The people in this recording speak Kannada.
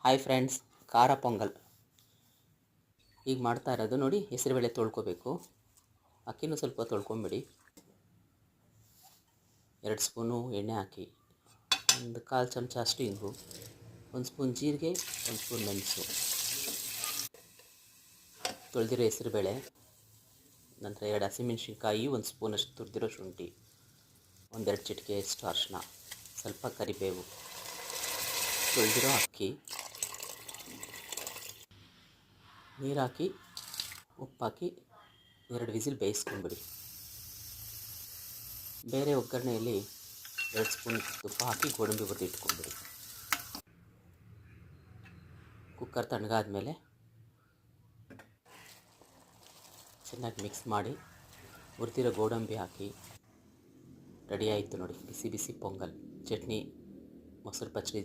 ಹಾಯ್ ಫ್ರೆಂಡ್ಸ್, ಖಾರ ಪೊಂಗಲ್ ಈಗ ಮಾಡ್ತಾ ಇರೋದು ನೋಡಿ. ಹೆಸರುಬೇಳೆ ತೊಳ್ಕೊಬೇಕು, ಅಕ್ಕಿನೂ ಸ್ವಲ್ಪ ತೊಳ್ಕೊಂಬಿಡಿ. 2 ಸ್ಪೂನು ಎಣ್ಣೆ ಹಾಕಿ, ಒಂದು 1/4 ಚಮಚ ಅಷ್ಟು ಇಂಗು, 1 ಸ್ಪೂನ್ ಜೀರಿಗೆ, 1 ಸ್ಪೂನ್ ಮೆಣಸು, ತೊಳೆದಿರೋ ಹೆಸರುಬೇಳೆ, ನಂತರ 2 ಹಸಿಮೆಣ್ಸಿನ್ಕಾಯಿ, 1 ಸ್ಪೂನಷ್ಟು ತುರಿದಿರೋ ಶುಂಠಿ, 1-2 ಚಿಟಿಕೆಯಷ್ಟು ಅರಿಶಿನ, ಸ್ವಲ್ಪ ಕರಿಬೇವು, ತೊಳೆದಿರೋ ಅಕ್ಕಿ, ನೀರು ಹಾಕಿ ಉಪ್ಪು ಹಾಕಿ 2 ವಿಸಿಲ್ ಬೇಯಿಸ್ಕೊಂಬಿಡಿ. ಬೇರೆ ಒಗ್ಗರಣೆಯಲ್ಲಿ 2 ಸ್ಪೂನ್ ತುಪ್ಪ ಹಾಕಿ ಗೋಡಂಬಿ ಹುರಿದು ಇಟ್ಕೊಂಬಿಡಿ. ಕುಕ್ಕರ್ ತಣ್ಣಗಾದ ಮೇಲೆ ಚೆನ್ನಾಗಿ ಮಿಕ್ಸ್ ಮಾಡಿ ಹುರಿದಿರೋ ಗೋಡಂಬಿ ಹಾಕಿ. ರೆಡಿ ಆಯಿತು ನೋಡಿ, ಬಿಸಿ ಬಿಸಿ ಪೊಂಗಲ್. ಚಟ್ನಿ, ಮೊಸರು ಪಚ್ಚಡಿ